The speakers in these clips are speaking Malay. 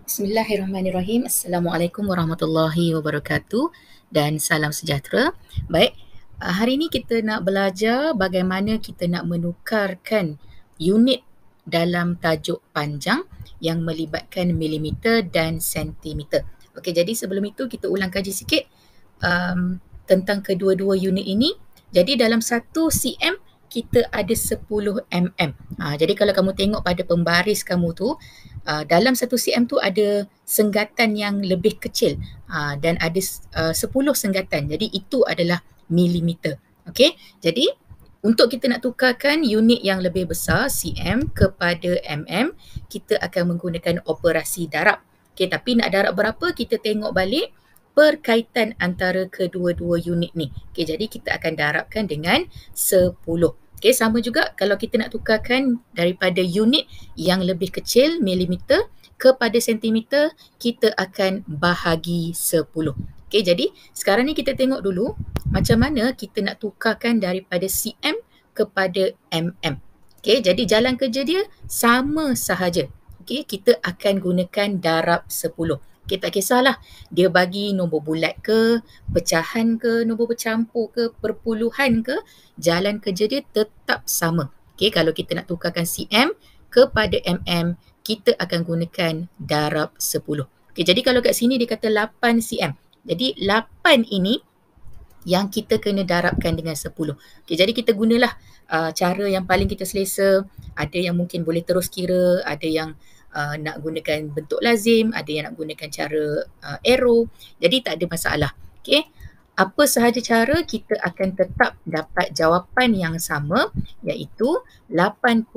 Bismillahirrahmanirrahim. Assalamualaikum warahmatullahi wabarakatuh dan salam sejahtera. Baik, hari ini kita nak belajar bagaimana kita nak menukarkan unit dalam tajuk panjang yang melibatkan milimeter dan sentimeter. Okey, jadi sebelum itu kita ulang kaji sikit tentang kedua-dua unit ini. Jadi dalam 1 cm kita ada 10 mm. Jadi kalau kamu tengok pada pembaris kamu tu, dalam 1 cm tu ada senggatan yang lebih kecil dan ada 10 senggatan. Jadi itu adalah milimeter. Okey, jadi untuk kita nak tukarkan unit yang lebih besar cm kepada mm, kita akan menggunakan operasi darab. Okey, tapi nak darab berapa kita tengok balik perkaitan antara kedua-dua unit ni. Okey, jadi kita akan darabkan dengan 10. Okey, sama juga kalau kita nak tukarkan daripada unit yang lebih kecil milimeter kepada sentimeter, kita akan bahagi 10. Okey, jadi sekarang ni kita tengok dulu macam mana kita nak tukarkan daripada cm kepada mm. Okey, jadi jalan kerja dia sama sahaja. Okey, kita akan gunakan darab 10. Okey, tak kisahlah dia bagi nombor bulat ke, pecahan ke, nombor bercampur ke, perpuluhan ke, jalan kerja dia tetap sama. Okey, kalau kita nak tukarkan cm kepada mm, kita akan gunakan darab 10. Okey, jadi kalau kat sini dia kata 8 cm. Jadi 8 ini yang kita kena darabkan dengan 10. Okey, jadi kita gunalah cara yang paling kita selesa. Ada yang mungkin boleh terus kira, ada yang nak gunakan bentuk lazim, ada yang nak gunakan cara arrow. Jadi tak ada masalah. Okey, apa sahaja cara kita akan tetap dapat jawapan yang sama, iaitu 80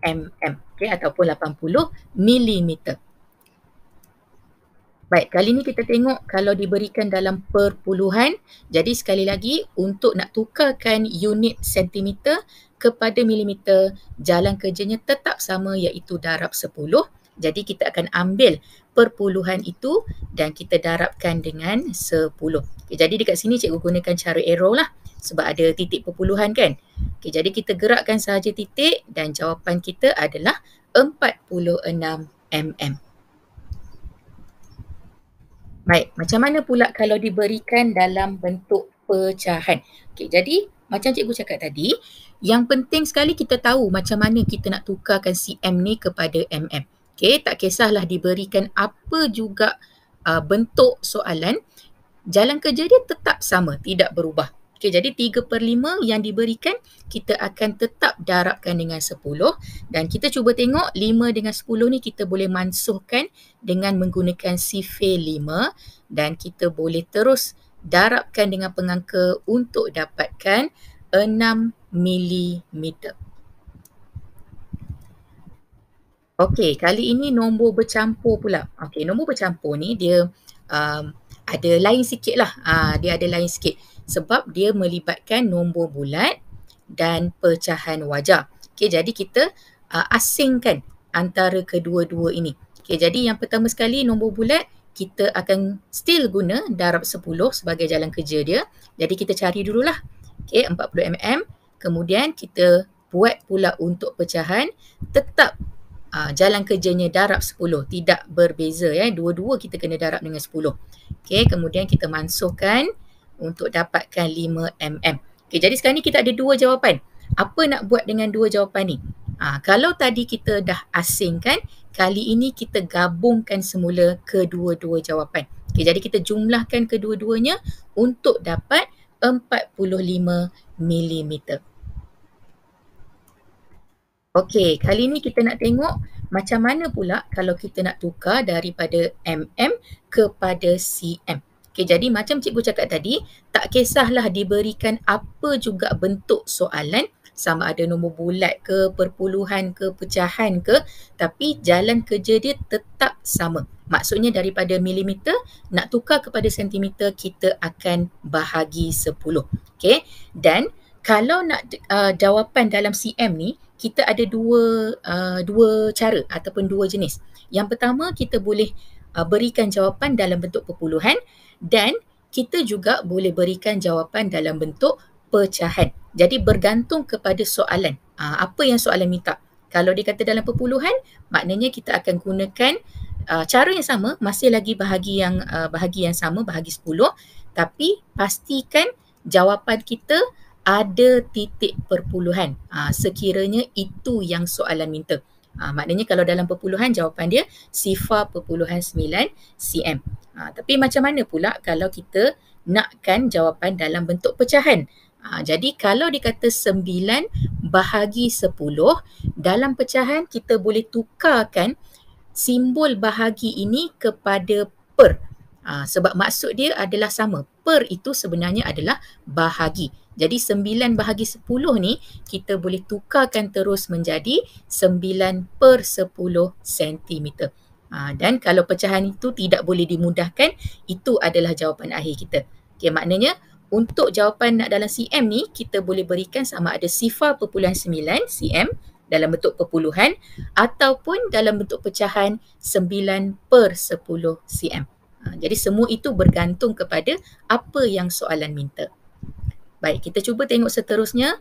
mm. Okey, ataupun 80 milimeter. Baik, kali ni kita tengok kalau diberikan dalam perpuluhan. Jadi sekali lagi, untuk nak tukarkan unit sentimeter kepada milimeter, jalan kerjanya tetap sama, iaitu darab 10. Jadi kita akan ambil perpuluhan itu dan kita darabkan dengan 10. Okay, jadi dekat sini cikgu gunakan cara arrow lah sebab ada titik perpuluhan kan. Okay, jadi kita gerakkan sahaja titik dan jawapan kita adalah 46 mm. Baik, macam mana pula kalau diberikan dalam bentuk pecahan? Okey, jadi macam cikgu cakap tadi, yang penting sekali kita tahu macam mana kita nak tukarkan cm ni kepada mm. Okey, tak kisahlah diberikan apa juga bentuk soalan, jalan kerja dia tetap sama, tidak berubah. Okey, jadi 3/5 yang diberikan, kita akan tetap darabkan dengan 10 dan kita cuba tengok 5 dengan 10 ni kita boleh mansuhkan dengan menggunakan sifir 5 dan kita boleh terus darabkan dengan pengangka untuk dapatkan 6 milimeter. Okey, kali ini nombor bercampur pula. Okey, nombor bercampur ni dia ada lain sikit lah. Dia ada lain sikit sebab dia melibatkan nombor bulat dan pecahan wajar. Okey, jadi kita asingkan antara kedua-dua ini. Okey, jadi yang pertama sekali nombor bulat kita akan still guna darab 10 sebagai jalan kerja dia. Jadi kita cari dululah. Okey, 40 mm. Kemudian kita buat pula untuk pecahan, tetap jalan kerjanya darab 10, tidak berbeza ya. Dua-dua kita kena darab dengan 10. Okey, kemudian kita mansuhkan untuk dapatkan 5 mm. Okey, jadi sekarang ni kita ada dua jawapan. Apa nak buat dengan dua jawapan ni? Kalau tadi kita dah asingkan, kali ini kita gabungkan semula kedua-dua jawapan. Okey, jadi kita jumlahkan kedua-duanya untuk dapat 45 milimeter. Okey, kali ni kita nak tengok macam mana pula kalau kita nak tukar daripada mm kepada cm. Okey, jadi macam cikgu cakap tadi, tak kisahlah diberikan apa juga bentuk soalan, sama ada nombor bulat ke, perpuluhan ke, pecahan ke, tapi jalan kerja dia tetap sama. Maksudnya daripada milimeter nak tukar kepada sentimeter, kita akan bahagi 10. Okey, dan kalau nak jawapan dalam cm ni, kita ada dua cara ataupun dua jenis. Yang pertama, kita boleh berikan jawapan dalam bentuk perpuluhan dan kita juga boleh berikan jawapan dalam bentuk pecahan. Jadi bergantung kepada soalan. Apa yang soalan minta. Kalau dia kata dalam perpuluhan, maknanya kita akan gunakan cara yang sama, masih lagi bahagi yang sama, bahagi 10, tapi pastikan jawapan kita ada titik perpuluhan. Sekiranya itu yang soalan minta. Maknanya kalau dalam perpuluhan jawapan dia 0.9 cm. Tapi macam mana pula kalau kita nakkan jawapan dalam bentuk pecahan? Jadi kalau dikata 9 bahagi 10, dalam pecahan kita boleh tukarkan simbol bahagi ini kepada per. Sebab maksud dia adalah sama. Per itu sebenarnya adalah bahagi. Jadi 9 bahagi 10 ni kita boleh tukarkan terus menjadi 9/10 cm. Dan kalau pecahan itu tidak boleh dimudahkan, itu adalah jawapan akhir kita. Okay, maknanya untuk jawapan nak dalam cm ni, kita boleh berikan sama ada 0.9 cm dalam bentuk perpuluhan ataupun dalam bentuk pecahan 9/10 cm. Jadi semua itu bergantung kepada apa yang soalan minta. Baik, kita cuba tengok seterusnya.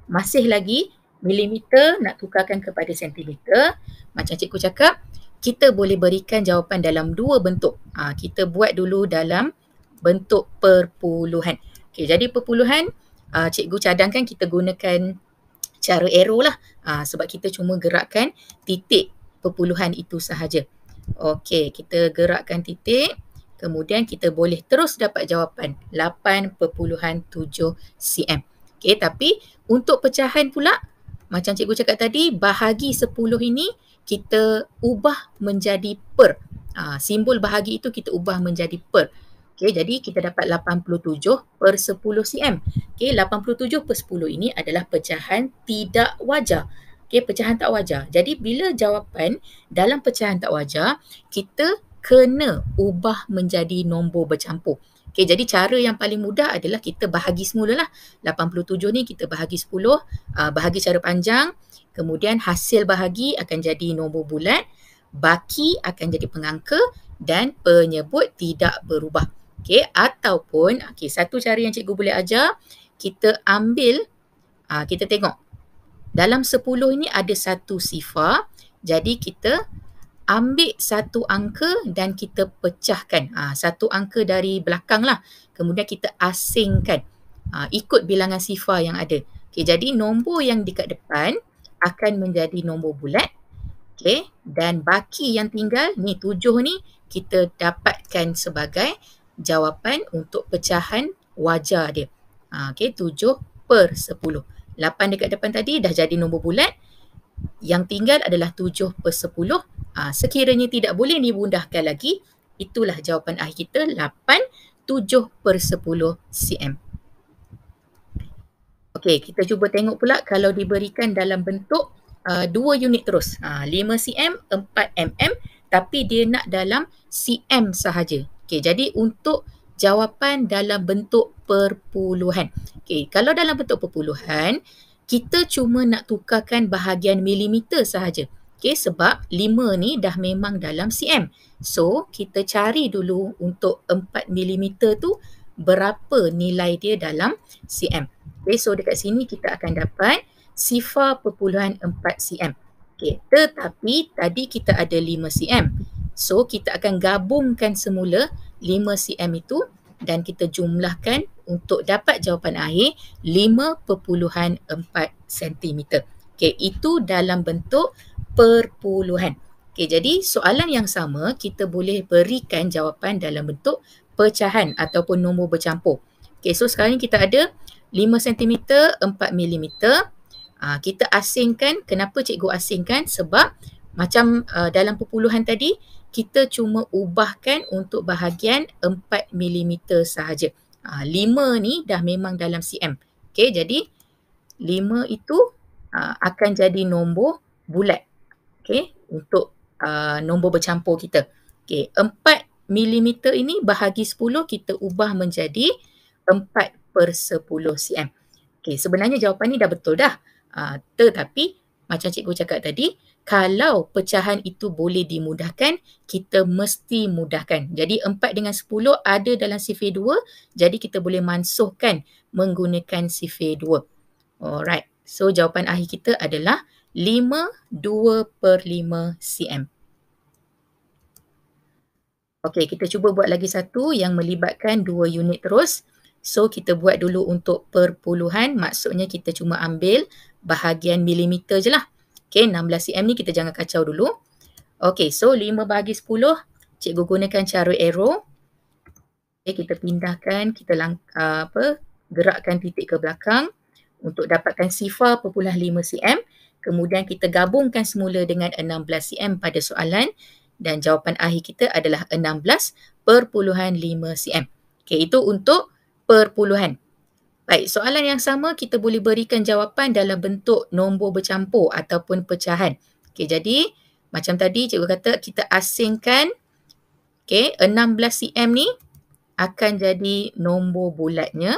Masih lagi milimeter nak tukarkan kepada sentimeter. Macam cikgu cakap, kita boleh berikan jawapan dalam dua bentuk. Kita buat dulu dalam bentuk perpuluhan. Okay, jadi perpuluhan, cikgu cadangkan kita gunakan cara arrow lah. Sebab kita cuma gerakkan titik perpuluhan itu sahaja. Okey, kita gerakkan titik. Kemudian kita boleh terus dapat jawapan 8.7 cm. Okey, tapi untuk pecahan pula, macam cikgu cakap tadi, bahagi 10 ini kita ubah menjadi per. Simbol bahagi itu kita ubah menjadi per. Okey, jadi kita dapat 87/10 cm. Okey, 87/10 ini adalah pecahan tidak wajar. Okey, pecahan tak wajar. Jadi bila jawapan dalam pecahan tak wajar, kita kena ubah menjadi nombor bercampur. Okey, jadi cara yang paling mudah adalah kita bahagi semula lah. 87 ni kita bahagi 10, bahagi cara panjang, kemudian hasil bahagi akan jadi nombor bulat, baki akan jadi pengangka dan penyebut tidak berubah. Okey, ataupun satu cara yang cikgu boleh ajar, kita ambil, kita tengok dalam 10 ini ada satu sifar, jadi kita ambil satu angka dan kita pecahkan. Satu angka dari belakang lah, kemudian kita asingkan, ikut bilangan sifar yang ada. Okey, jadi nombor yang dekat depan akan menjadi nombor bulat. Okey, dan baki yang tinggal ni 7 ni kita dapatkan sebagai jawapan untuk pecahan wajar dia. Okey, 7/10. 8 dekat depan tadi dah jadi nombor bulat. Yang tinggal adalah 7/10. Sekiranya tidak boleh dimudahkan lagi, itulah jawapan akhir kita 8/7 cm. Okey, kita cuba tengok pula kalau diberikan dalam bentuk 2 unit terus. 5 cm, 4 mm, tapi dia nak dalam cm sahaja. Okey, jadi untuk jawapan dalam bentuk perpuluhan. Okey, kalau dalam bentuk perpuluhan, kita cuma nak tukarkan bahagian milimeter sahaja. Okey, sebab 5 ni dah memang dalam cm. So, kita cari dulu untuk 4 milimeter tu berapa nilai dia dalam cm. Okey, so dekat sini kita akan dapat 0.4 cm. Okey, tetapi tadi kita ada 5 cm. So, kita akan gabungkan semula 5 cm itu dan kita jumlahkan untuk dapat jawapan akhir 5.4 cm. Okey, itu dalam bentuk perpuluhan. Okey, jadi soalan yang sama kita boleh berikan jawapan dalam bentuk pecahan ataupun nombor bercampur. Okey, so sekarang kita ada 5 cm, 4 mm. Kita asingkan. Kenapa cikgu asingkan? Sebab macam dalam perpuluhan tadi, kita cuma ubahkan untuk bahagian 4 mm sahaja. 5 ni dah memang dalam cm. Okey, jadi 5 itu akan jadi nombor bulat. Okey, untuk nombor bercampur kita. Okey, 4 mm ini bahagi 10 kita ubah menjadi 4/10 cm. Okey, sebenarnya jawapan ni dah betul dah. Tetapi macam cikgu cakap tadi, kalau pecahan itu boleh dimudahkan, kita mesti mudahkan. Jadi 4 dengan 10 ada dalam sifir 2, jadi kita boleh mansuhkan menggunakan sifir 2. Alright, so jawapan akhir kita adalah 5/2/5 cm. Okey, kita cuba buat lagi satu yang melibatkan 2 unit terus. So, kita buat dulu untuk perpuluhan, maksudnya kita cuma ambil bahagian milimeter je lah. Okey, 16 cm ni kita jangan kacau dulu. Okey, so 5 bahagi 10, cikgu gunakan cara arrow. Okey, kita pindahkan, kita gerakkan titik ke belakang untuk dapatkan 0.5 cm. Kemudian kita gabungkan semula dengan 16 cm pada soalan dan jawapan akhir kita adalah 16.5 cm. Okey, itu untuk perpuluhan. Baik, soalan yang sama kita boleh berikan jawapan dalam bentuk nombor bercampur ataupun pecahan. Okey, jadi macam tadi cikgu kata kita asingkan 16 cm ni akan jadi nombor bulatnya.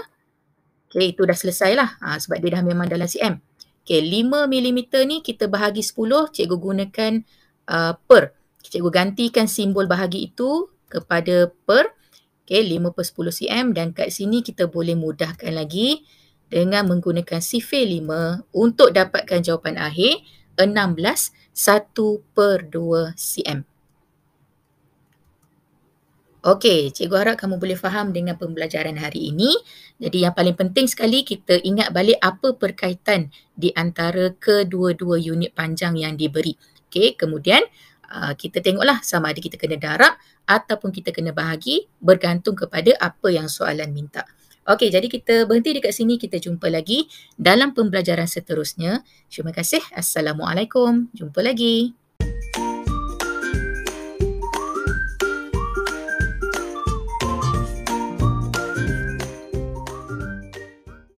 Okey, itu dah selesai lah sebab dia dah memang dalam cm. Okey, 5 milimeter ni kita bahagi 10, cikgu gunakan per. Cikgu gantikan simbol bahagi itu kepada per. Okey, 5 per 10 cm dan kat sini kita boleh mudahkan lagi dengan menggunakan sifir 5 untuk dapatkan jawapan akhir 16 1/2 cm. Okey, cikgu harap kamu boleh faham dengan pembelajaran hari ini. Jadi yang paling penting sekali kita ingat balik apa perkaitan di antara kedua-dua unit panjang yang diberi. Okey, kemudian kita tengoklah sama ada kita kena darab ataupun kita kena bahagi bergantung kepada apa yang soalan minta. Okey, jadi kita berhenti dekat sini. Kita jumpa lagi dalam pembelajaran seterusnya. Terima kasih. Assalamualaikum. Jumpa lagi.